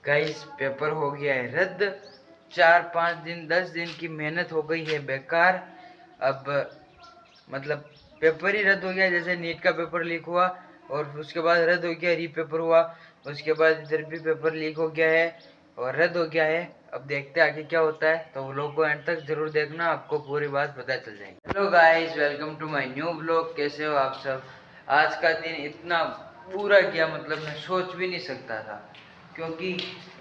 Guys paper हो गया है रद्द। 4-5 दिन 10 दिन की मेहनत हो गई है बेकार। अब मतलब पेपर ही रद्द हो गया। जैसे नीट का पेपर लीक हुआ और उसके बाद रद्द हो गया, री पेपर हुआ, उसके बाद इधर भी पेपर लीक हो गया है और रद्द हो गया है। अब देखते हैं आगे क्या होता है, तो व्लॉग को एंड तक जरूर देखना, आपको पूरी बात पता चल जाएगी। Hello guys, welcome to my new vlog. कैसे हो आप सब? आज का दिन इतना बुरा गया, मतलब मैं सोच भी नहीं सकता था, क्योंकि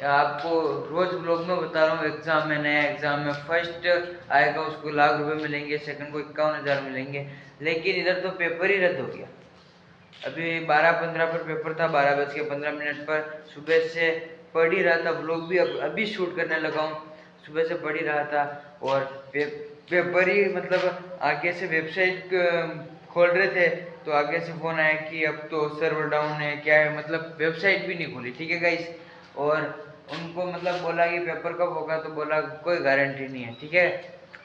आपको रोज ब्लॉग में बता रहा हूँ एग्जाम में, नया एग्जाम में फर्स्ट आएगा उसको ₹1,00,000 मिलेंगे, सेकंड को 51,000 मिलेंगे, लेकिन इधर तो पेपर ही रद्द हो गया। अभी 12:15 पर पेपर था, 12:15 पर। सुबह से पढ़ ही रहा था, ब्लॉग भी अभी शूट करने लगा हूँ। सुबह से पढ़ ही रहा था और पेपर ही मतलब आगे से वेबसाइट खोल रहे थे तो आगे से फोन आया कि अब तो सर्वर डाउन है, क्या है, मतलब वेबसाइट भी नहीं खुली। ठीक है गाइस, और उनको मतलब बोला कि पेपर कब होगा, तो बोला कोई गारंटी नहीं है। ठीक है,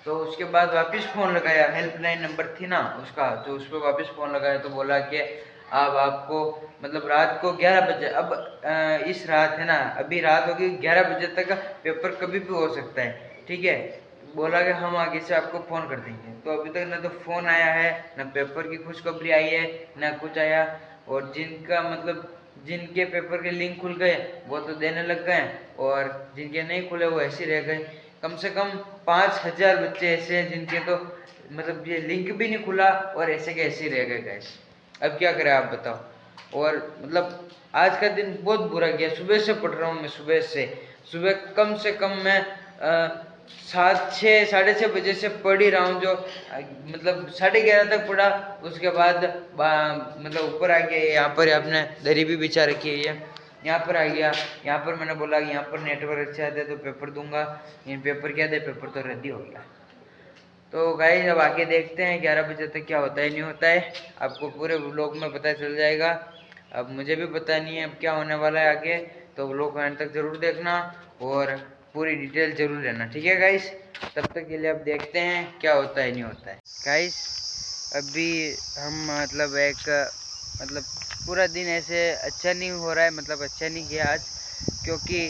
तो उसके बाद वापस फ़ोन लगाया, हेल्पलाइन नंबर थी ना उसका, तो उस पर वापस फ़ोन लगाया तो बोला कि अब आपको मतलब रात को 11 बजे, अब इस रात है ना, अभी रात होगी 11 बजे तक पेपर कभी भी हो सकता है। ठीक है, बोला कि हम आगे से आपको फ़ोन कर देंगे। तो अभी तक ना तो फ़ोन आया है, ना पेपर की खुशखबरी आई है, ना कुछ आया। और जिनका मतलब जिनके पेपर के लिंक खुल गए वो तो देने लग गए, और जिनके नहीं खुले वो ऐसे रह गए। कम से कम 5,000 बच्चे ऐसे हैं जिनके तो मतलब ये लिंक भी नहीं खुला और ऐसे के ऐसे ही रह गए गैस। अब क्या करें आप बताओ। और मतलब आज का दिन बहुत बुरा गया। सुबह से पढ़ रहा हूँ मैं, सुबह कम से कम मैं 7-6 साढ़े 6 बजे से पढ़ ही रहा हूँ, जो मतलब 11:30 तक पढ़ा। उसके बाद मतलब ऊपर आ गया, यहाँ पर आपने दरी भी बिछा रखी है, ये यहाँ पर आ गया। यहाँ पर मैंने बोला कि यहाँ पर नेटवर्क अच्छा आता है तो पेपर दूंगा, इन पेपर क्या था, पेपर तो रेडी हो गया। तो गाइस अब आगे देखते हैं 11 बजे तक क्या होता है नहीं होता है, आपको पूरे व्लॉग में पता चल जाएगा। अब मुझे भी पता नहीं है अब क्या होने वाला है आगे, तो व्लॉग एंड तक जरूर देखना और पूरी डिटेल जरूर लेना। ठीक है गाइस, तब तक के लिए अब देखते हैं क्या होता है नहीं होता है। गाइस अभी हम मतलब मतलब पूरा दिन ऐसे अच्छा नहीं हो रहा है, मतलब अच्छा नहीं गया आज, क्योंकि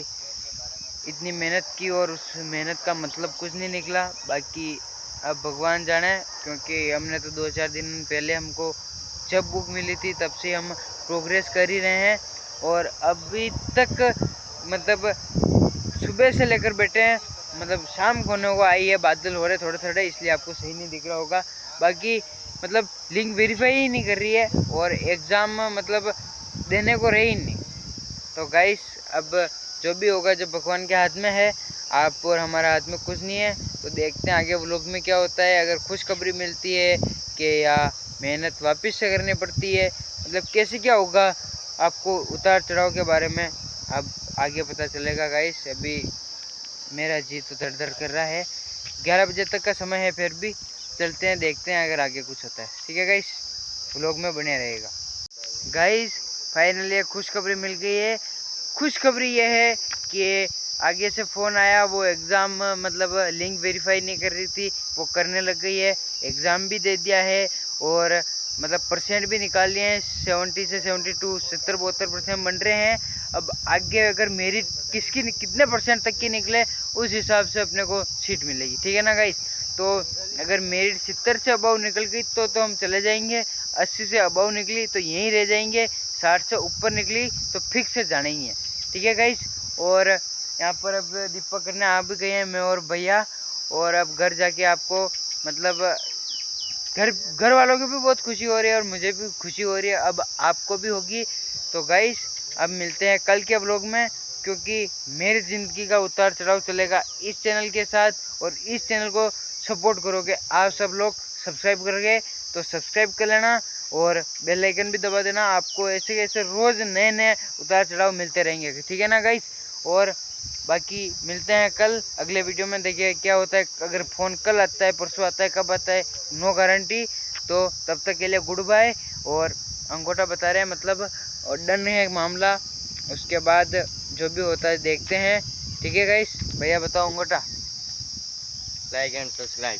इतनी मेहनत की और उस मेहनत का मतलब कुछ नहीं निकला। बाकी अब भगवान जाने, क्योंकि हमने तो 2-4 दिन पहले हमको जब बुक मिली थी तब से हम प्रोग्रेस कर ही रहे हैं, और अभी तक मतलब सुबह से लेकर बैठे हैं, मतलब शाम होने को आई है, बादल हो रहे थोड़े थोड़े, इसलिए आपको सही नहीं दिख रहा होगा। बाकी मतलब लिंक वेरीफाई ही नहीं कर रही है और एग्ज़ाम मतलब देने को रही नहीं। तो गाइस अब जो भी होगा जब भगवान के हाथ में है, आप और हमारा हाथ में कुछ नहीं है। तो देखते हैं आगे व्लॉग में क्या होता है, अगर खुशखबरी मिलती है कि या मेहनत वापस से करनी पड़ती है, मतलब कैसे क्या होगा, आपको उतार चढ़ाव के बारे में अब आगे पता चलेगा गाइस। अभी मेरा जी तो धड़ धड़ कर रहा है, 11 बजे तक का समय है, फिर भी चलते हैं देखते हैं अगर आगे कुछ होता है। ठीक है गाइस, व्लॉग में बने रहेगा। गाइस फाइनली एक खुशखबरी मिल गई है। खुशखबरी ये है कि आगे से फ़ोन आया, वो एग्ज़ाम मतलब लिंक वेरीफाई नहीं कर रही थी, वो करने लग गई है, एग्ज़ाम भी दे दिया है और मतलब परसेंट भी निकाल लिए हैं। 70 से 72 70-72% बन रहे हैं। अब आगे अगर मेरिट किसकी कितने परसेंट तक की निकले उस हिसाब से अपने को सीट मिलेगी। ठीक है ना गाइस, तो अगर मेरिट 70 से अबव निकल गई तो हम चले जाएंगे, 80 से अबव निकली तो यहीं रह जाएंगे, 60 से ऊपर निकली तो फिक्स से जाना ही है। ठीक है गाइस, और यहाँ पर अब दीपक करने आ भी गए हैं, मैं और भैया, और अब घर जाके आपको मतलब घर वालों की भी बहुत खुशी हो रही है और मुझे भी खुशी हो रही है, अब आपको भी होगी। तो गाइस अब मिलते हैं कल के व्लॉग में, क्योंकि मेरी ज़िंदगी का उतार चढ़ाव चलेगा इस चैनल के साथ, और इस चैनल को सपोर्ट करोगे आप सब लोग, सब्सक्राइब करोगे तो सब्सक्राइब कर लेना और बेल आइकन भी दबा देना, आपको ऐसे ऐसे रोज़ नए नए उतार चढ़ाव मिलते रहेंगे। ठीक है ना गाइस, और बाकी मिलते हैं कल अगले वीडियो में, देखिए क्या होता है। अगर फ़ोन कल आता है, परसों आता है, कब आता है, नो गारंटी। तो तब तक के लिए गुड बाय, और अंगूठा बता रहे हैं मतलब और डन है मामला, उसके बाद जो भी होता है देखते हैं। ठीक है गाइस, भैया बताओ अंगूठा। Like and subscribe.